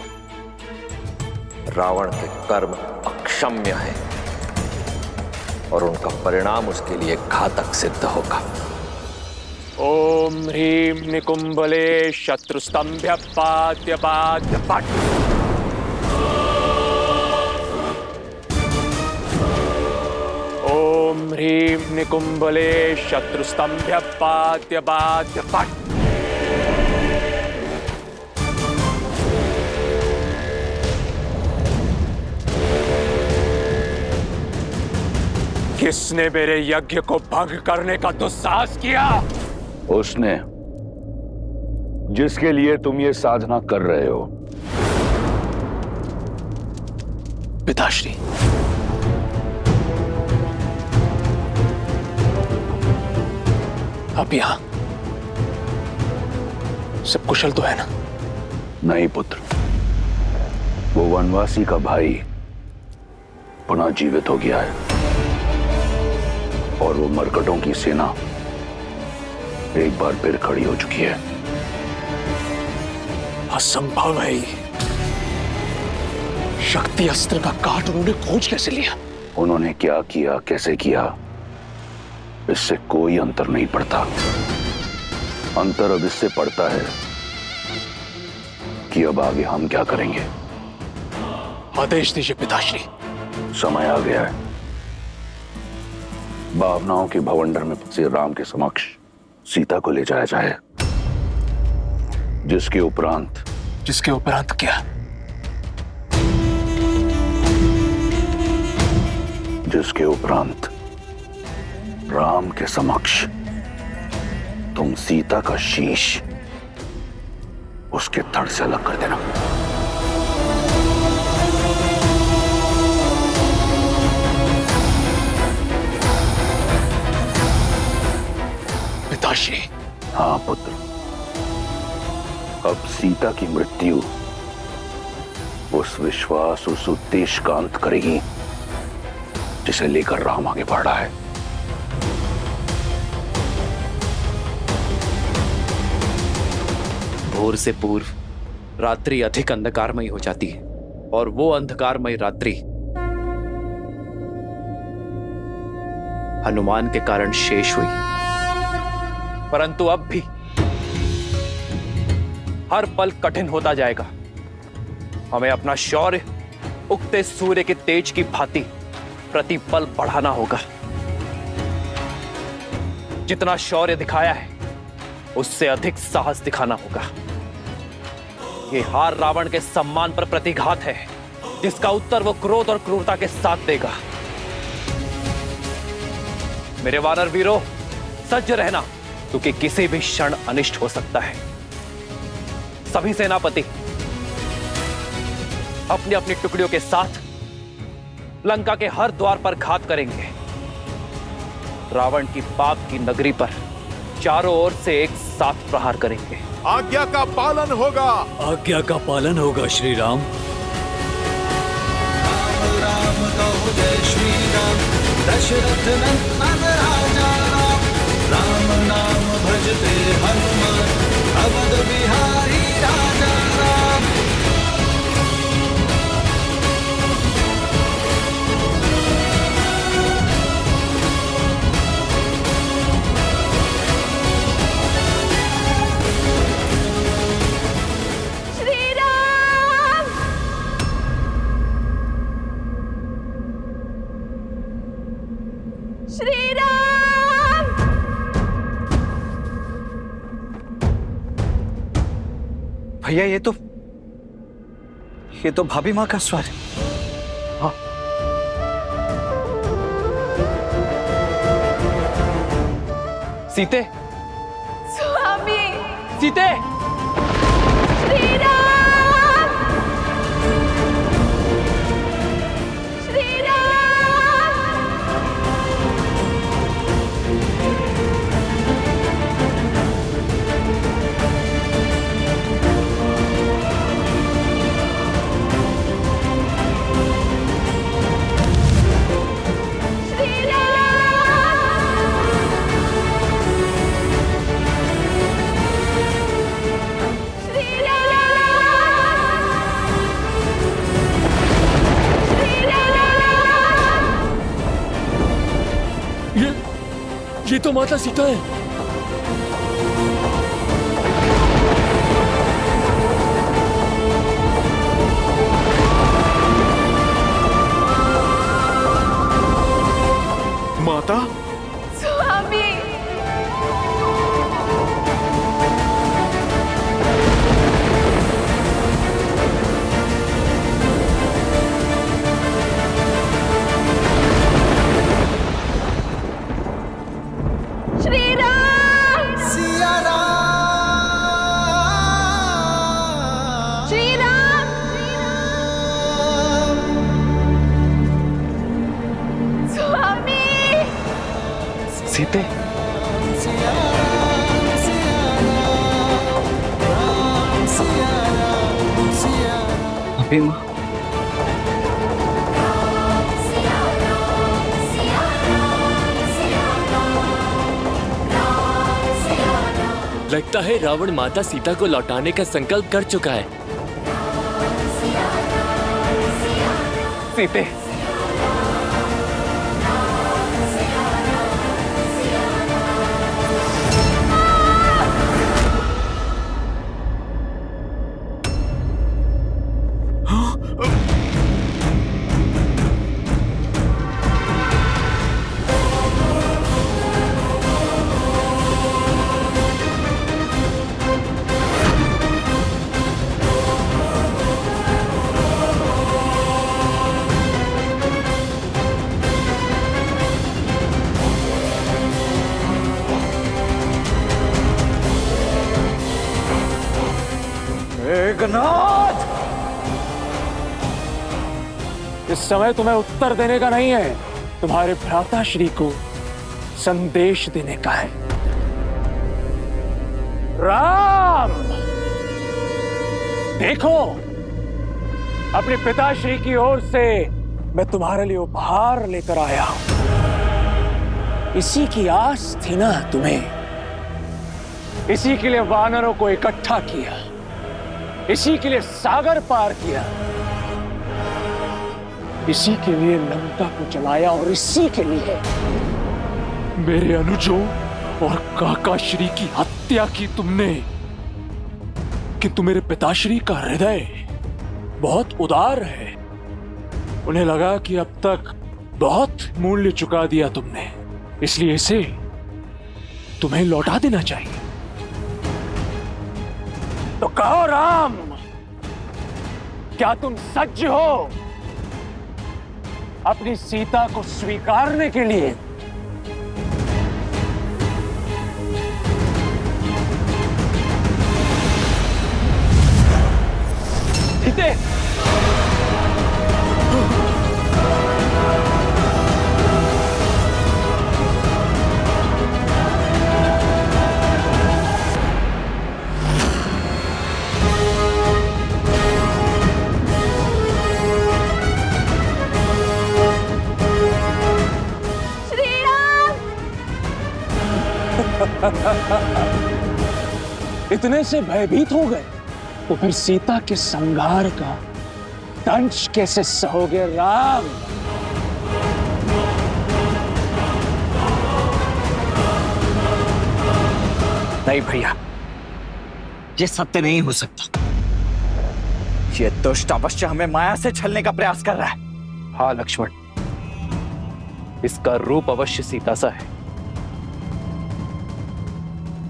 रावण के कर्म अक्षम्य हैं और उनका परिणाम उसके लिए घातक सिद्ध होगा। ओम ह्रीं निकुंभले शत्रुस्तंभ्य पाद्य पाद्य पट। ओम ह्रीं निकुंभले शत्रुस्तंभ्य पाद्य पाद्य पट। किसने मेरे यज्ञ को भंग करने का दुस्साहस किया? उसने जिसके लिए तुम ये साधना कर रहे हो। पिताश्री, आप यहां सब कुशल तो है ना? नहीं पुत्र, वो वनवासी का भाई पुनः जीवित हो गया है और वो मरकटों की सेना एक बार फिर खड़ी हो चुकी है। असंभव है ये। शक्ति अस्त्र का काट उन्होंने खोज कैसे लिया? उन्होंने क्या किया, कैसे किया, इससे कोई अंतर नहीं पड़ता। अंतर अब इससे पड़ता है कि अब आगे हम क्या करेंगे। आदेश दीजिए पिताश्री। समय आ गया है। भावनाओं के भवंडर में फंसे राम के समक्ष सीता को ले जाया जाए, जिसके उपरांत क्या? जिसके उपरांत राम के समक्ष तुम सीता का शीश उसके धड़ से अलग कर देना। पिताश्री। हाँ पुत्र, अब सीता की मृत्यु उस विश्वास, उस उद्देश्य का अंत करेगी जिसे लेकर राम आगे बढ़ रहा है। भोर से पूर्व रात्रि अधिक अंधकारमयी हो जाती है और वो अंधकारमयी रात्रि हनुमान के कारण शेष हुई। परंतु अब भी हर पल कठिन होता जाएगा। हमें अपना शौर्य उगते सूर्य के तेज की भांति प्रतिपल बढ़ाना होगा। जितना शौर्य दिखाया है उससे अधिक साहस दिखाना होगा। ये हार रावण के सम्मान पर प्रतिघात है, जिसका उत्तर वो क्रोध और क्रूरता के साथ देगा। मेरे वानर वीरों, सज्ज रहना, क्योंकि किसी भी क्षण अनिष्ट हो सकता है। सभी सेनापति अपनी अपनी टुकड़ियों के साथ लंका के हर द्वार पर घात करेंगे। रावण की पाप की नगरी पर चारों ओर से एक साथ प्रहार करेंगे। आज्ञा का पालन होगा। आज्ञा का पालन होगा श्री राम। राम कहो जय श्री राम, दशरथ नंदन राजा राम। राम नाम भजते हनुमान, अवध बिहारी राजा राम। भैया ये तो भाभी माँ का स्वर है। हाँ सीते, स्वामी सीते, श्री राम, श्री राम। ये तो माता सीता है। माता, स्वामी श्री राम, सिया राम, श्री राम, स्वामी सीते, भाभी माँ, लगता है रावण माता सीता को लौटाने का संकल्प कर चुका है। सीते, मेघनाद, इस समय तुम्हें उत्तर देने का नहीं है, तुम्हारे भ्राता श्री को संदेश देने का है। राम, देखो, अपने पिताश्री की ओर से मैं तुम्हारे लिए उपहार लेकर आया हूं। इसी की आस थी ना तुम्हें, इसी के लिए वानरों को इकट्ठा किया, इसी के लिए सागर पार किया, इसी के लिए लंका को जलाया और इसी के लिए मेरे अनुजों और काका श्री की हत्या की तुमने। किंतु मेरे पिताश्री का हृदय बहुत उदार है, उन्हें लगा कि अब तक बहुत मूल्य चुका दिया तुमने, इसलिए इसे तुम्हें लौटा देना चाहिए। तो कहो राम, क्या तुम सज्ज हो अपनी सीता को स्वीकारने के लिए? सीते, इतने से भयभीत हो गए तो फिर सीता के संहार का दंश कैसे सहोगे राम? नहीं भैया, ये सत्य नहीं हो सकता। ये दुष्ट अवश्य हमें माया से छलने का प्रयास कर रहा है। हाँ लक्ष्मण, इसका रूप अवश्य सीता सा है,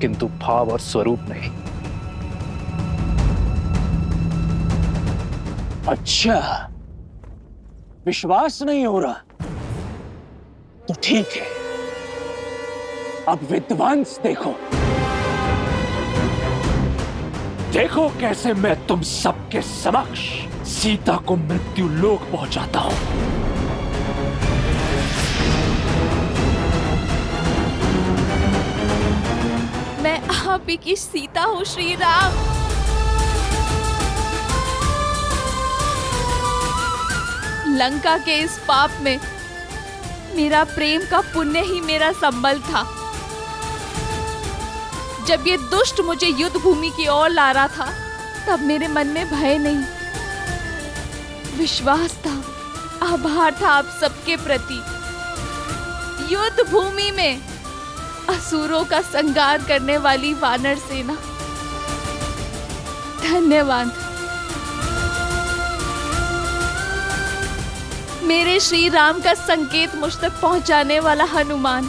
किंतु भाव और स्वरूप नहीं। अच्छा, विश्वास नहीं हो रहा तो ठीक है, अब विध्वंस देखो। देखो कैसे मैं तुम सबके समक्ष सीता को मृत्यु लोक पहुंचाता हूं। मैं आप ही की सीता हूं श्री राम। लंका के इस पाप में मेरा प्रेम का पुण्य ही मेरा संबल था। जब ये दुष्ट मुझे युद्ध भूमि की ओर ला रहा था, तब मेरे मन में भय नहीं, विश्वास था, आभार था आप सबके प्रति। युद्ध भूमि में असुरों का संहार करने वाली वानर सेना, धन्यवाद। मेरे श्री राम का संकेत मुझ तक पहुंचाने वाला हनुमान,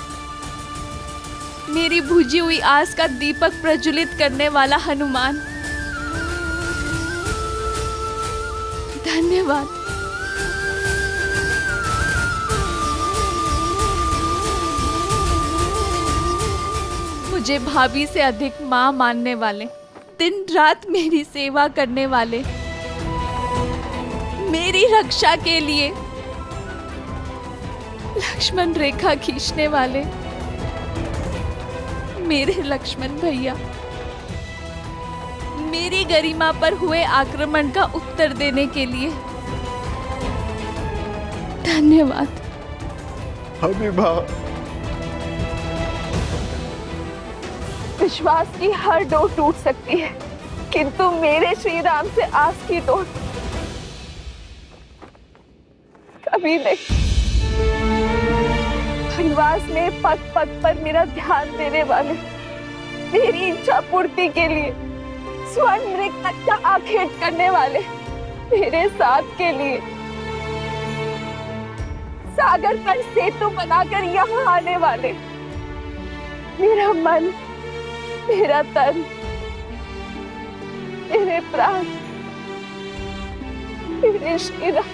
मेरी बुझी हुई आस का दीपक प्रज्वलित करने वाला हनुमान, धन्यवाद। मुझे भाभी से अधिक मां मानने वाले, दिन रात मेरी सेवा करने वाले, मेरी रक्षा के लिए लक्ष्मण रेखा खींचने वाले, मेरे लक्ष्मण भैया, मेरी गरिमा पर हुए आक्रमण का उत्तर देने के लिए धन्यवाद। हबीबा, विश्वास की हर डोर टूट सकती है, किंतु मेरे श्री राम से आस की डोर कभी नहीं। वनवास में पग पग पर मेरा ध्यान देने वाले, मेरी इच्छा पूर्ति के लिए स्वर्ण मृग तक का आखेट करने वाले, मेरे साथ के लिए सागर पर सेतु बनाकर यहाँ आने वाले, मेरा मन, मेरा तन, मेरे प्राण, मेरे श्री राम,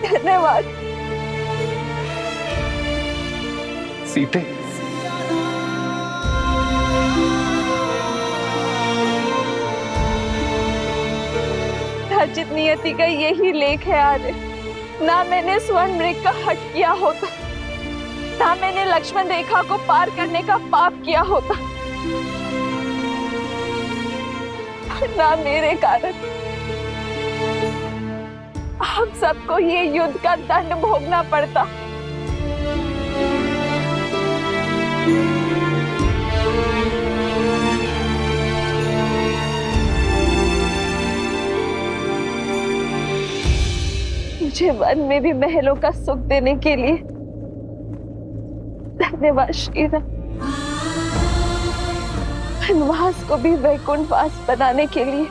धन्यवाद। सीते, अर्जित नियति का यही लेख है आर्य। ना मैंने स्वर्ण मृग का हट किया होता, ना मैंने लक्ष्मण रेखा को पार करने का पाप किया होता, ना मेरे कारण हम सबको ये युद्ध का दंड भोगना पड़ता। मुझे वन में भी महलों का सुख देने के लिए धन्यवाद श्री राम। वनवास को भी वैकुंठवास बनाने के लिए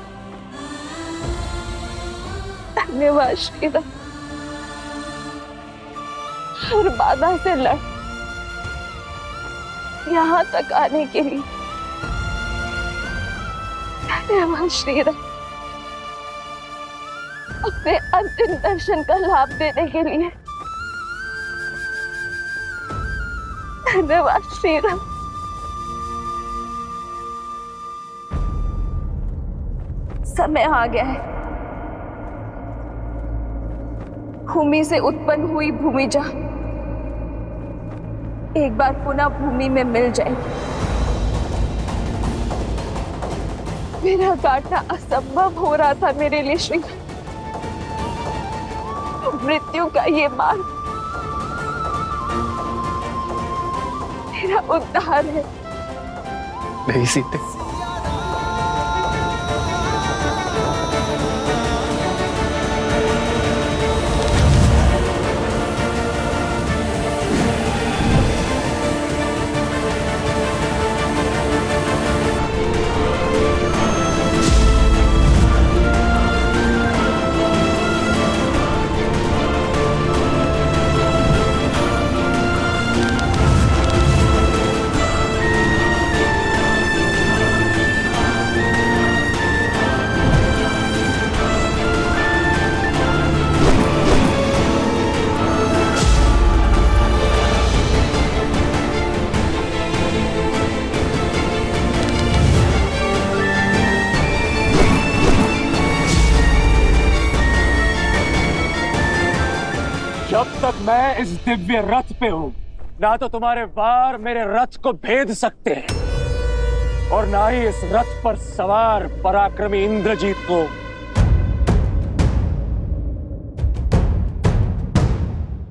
धन्यवाद श्री राम। हर बाधा से लड़ यहाँ तक आने के लिए धन्यवाद श्री राम। अपने अंतिम दर्शन का लाभ देने के लिए धन्यवाद श्री राम। समय आ गया है, भूमि से उत्पन्न हुई भूमिजा एक बार पुनः भूमि में मिल जाएगी। मेरा काटना असंभव हो रहा था मेरे लिए श्री, मृत्यु का ये मार्ग मेरा उद्धार है। नहीं सीते, तक मैं इस दिव्य रथ पे हूं, ना तो तुम्हारे वार मेरे रथ को भेद सकते हैं और ना ही इस रथ पर सवार पराक्रमी इंद्रजीत को।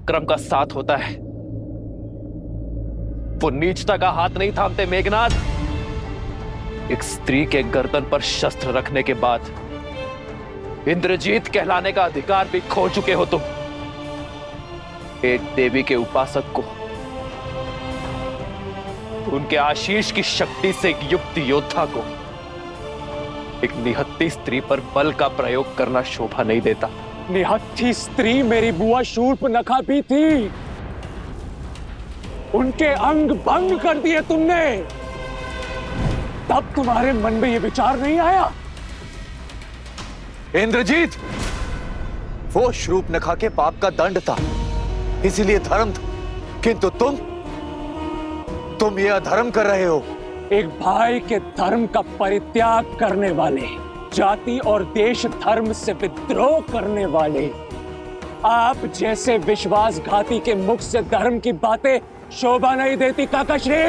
क्रम का साथ होता है, वो नीचता का हाथ नहीं थामते मेघनाथ। एक स्त्री के गर्दन पर शस्त्र रखने के बाद इंद्रजीत कहलाने का अधिकार भी खो चुके हो तुम। एक देवी के उपासक को उनके आशीष की शक्ति से एक युक्त योद्धा को एक निहत्थी स्त्री पर बल का प्रयोग करना शोभा नहीं देता। निहत्थी स्त्री मेरी बुआ शूर्पनखा भी थी, उनके अंग भंग कर दिए तुमने, तब तुम्हारे मन में यह विचार नहीं आया? इंद्रजीत, वो शूर्पनखा के पाप का दंड था, इसीलिए धर्म था, किंतु तुम ये अधर्म कर रहे हो। एक भाई के धर्म का परित्याग करने वाले, जाति और देश धर्म से विद्रोह करने वाले, आप जैसे विश्वासघाती के मुख से धर्म की बातें शोभा नहीं देती काकाश्री।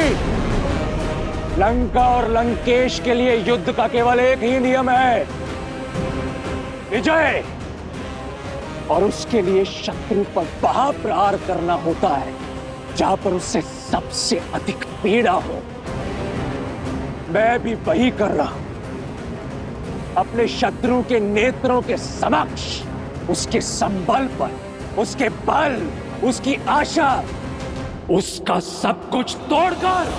लंका और लंकेश के लिए युद्ध का केवल एक ही नियम है, विजय, और उसके लिए शत्रु पर वहां प्रहार करना होता है जहां पर उससे सबसे अधिक पीड़ा हो। मैं भी वही कर रहा हूं, अपने शत्रु के नेत्रों के समक्ष उसके संबल पर, उसके बल, उसकी आशा, उसका सब कुछ तोड़कर